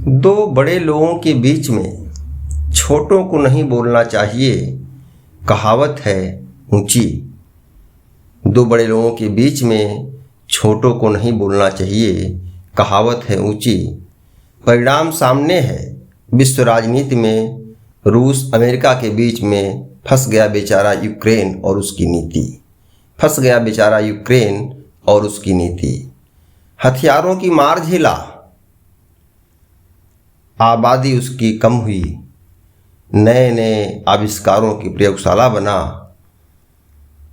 दो बड़े लोगों के बीच में छोटों को नहीं बोलना चाहिए, कहावत है ऊंची। दो बड़े लोगों के बीच में छोटों को नहीं बोलना चाहिए, कहावत है ऊंची। परिणाम सामने है, विश्व राजनीति में रूस अमेरिका के बीच में फंस गया बेचारा यूक्रेन और उसकी नीति। फंस गया बेचारा यूक्रेन और उसकी नीति। हथियारों की मार झेला, आबादी उसकी कम हुई, नए नए आविष्कारों की प्रयोगशाला बना।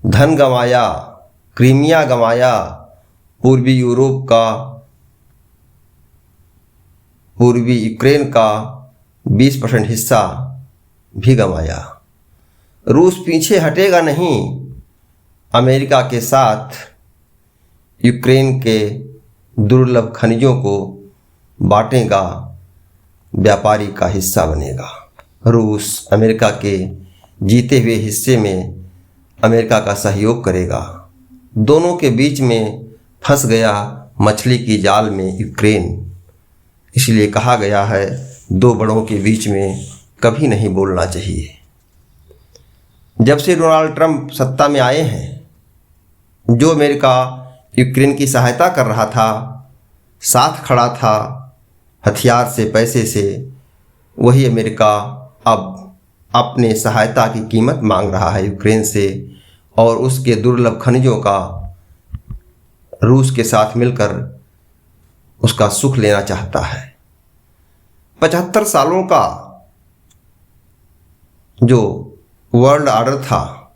धन गंवाया, क्रीमिया गंवाया, पूर्वी यूरोप का, पूर्वी यूक्रेन का 20% हिस्सा भी गंवाया। रूस पीछे हटेगा नहीं, अमेरिका के साथ यूक्रेन के दुर्लभ खनिजों को बांटेगा, व्यापारी का हिस्सा बनेगा। रूस अमेरिका के जीते हुए हिस्से में अमेरिका का सहयोग करेगा। दोनों के बीच में फंस गया मछली की जाल में यूक्रेन। इसलिए कहा गया है, दो बड़ों के बीच में कभी नहीं बोलना चाहिए। जब से डोनाल्ड ट्रंप सत्ता में आए हैं, जो अमेरिका यूक्रेन की सहायता कर रहा था, साथ खड़ा था हथियार से, पैसे से, वही अमेरिका अब अपने सहायता की कीमत मांग रहा है यूक्रेन से और उसके दुर्लभ खनिजों का रूस के साथ मिलकर उसका सुख लेना चाहता है। 75 सालों का जो वर्ल्ड ऑर्डर था,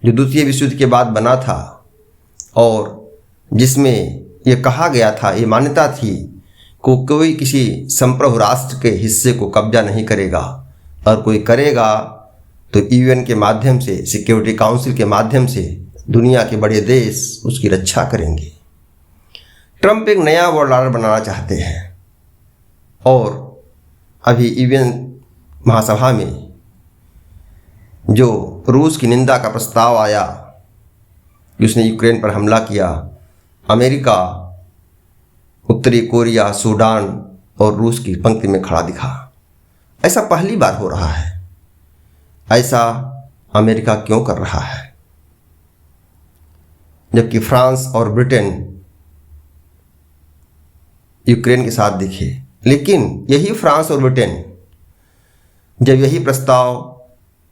जो द्वितीय विश्व युद्ध के बाद बना था और जिसमें यह कहा गया था, ये मान्यता थी को कोई किसी संप्रभु राष्ट्र के हिस्से को कब्जा नहीं करेगा और कोई करेगा तो यूएन के माध्यम से, सिक्योरिटी काउंसिल के माध्यम से दुनिया के बड़े देश उसकी रक्षा करेंगे। ट्रंप एक नया वर्ल्ड ऑर्डर बनाना चाहते हैं और अभी यूएन महासभा में जो रूस की निंदा का प्रस्ताव आया कि उसने यूक्रेन पर हमला किया, अमेरिका, उत्तरी कोरिया, सूडान और रूस की पंक्ति में खड़ा दिखा। ऐसा पहली बार हो रहा है। ऐसा अमेरिका क्यों कर रहा है, जबकि फ्रांस और ब्रिटेन यूक्रेन के साथ दिखे। लेकिन यही फ्रांस और ब्रिटेन जब यही प्रस्ताव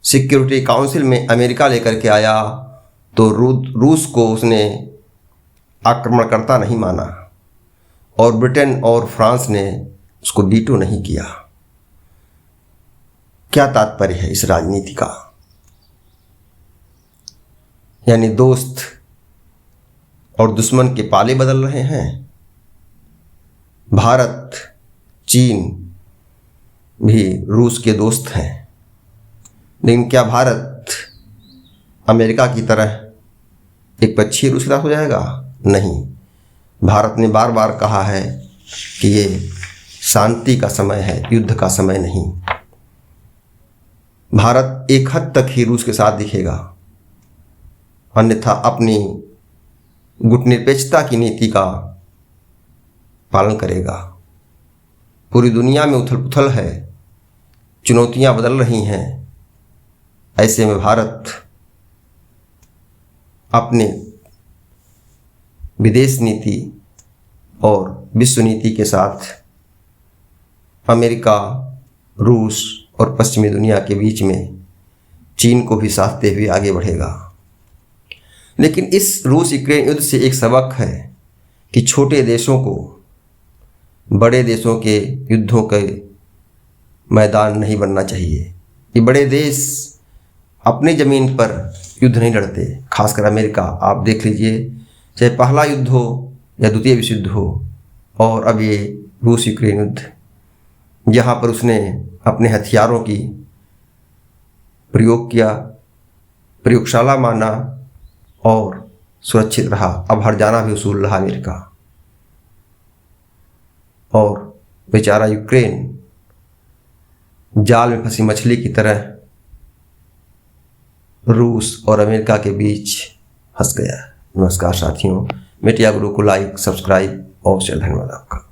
सिक्योरिटी काउंसिल में अमेरिका लेकर के आया तो रूस को उसने आक्रमणकर्ता नहीं माना और ब्रिटेन और फ्रांस ने उसको वीटो नहीं किया। क्या तात्पर्य है इस राजनीति का? यानी दोस्त और दुश्मन के पाले बदल रहे हैं। भारत, चीन भी रूस के दोस्त हैं, लेकिन क्या भारत अमेरिका की तरह एक पक्षीय रूस के साथ हो जाएगा? नहीं। भारत ने बार बार कहा है कि ये शांति का समय है, युद्ध का समय नहीं। भारत एक हद तक ही रूस के साथ दिखेगा, अन्यथा अपनी गुटनिरपेक्षता की नीति का पालन करेगा। पूरी दुनिया में उथल पुथल है, चुनौतियां बदल रही हैं। ऐसे में भारत अपने विदेश नीति और विश्व नीति के साथ अमेरिका, रूस और पश्चिमी दुनिया के बीच में चीन को भी साधते हुए आगे बढ़ेगा। लेकिन इस रूस यूक्रेन युद्ध से एक सबक है कि छोटे देशों को बड़े देशों के युद्धों के मैदान नहीं बनना चाहिए। ये बड़े देश अपनी ज़मीन पर युद्ध नहीं लड़ते, खासकर अमेरिका। आप देख लीजिए, चाहे पहला युद्ध हो या द्वितीय विश्व युद्ध हो और अब ये रूस यूक्रेन युद्ध, जहाँ पर उसने अपने हथियारों की प्रयोग किया, प्रयोगशाला माना और सुरक्षित रहा। अब हर्जाना भी वसूल रहा अमेरिका। और बेचारा यूक्रेन जाल में फंसी मछली की तरह रूस और अमेरिका के बीच फंस गया। नमस्कार साथियों, मीडिया गुरु को लाइक, सब्सक्राइब और शेयर। धन्यवाद आपका।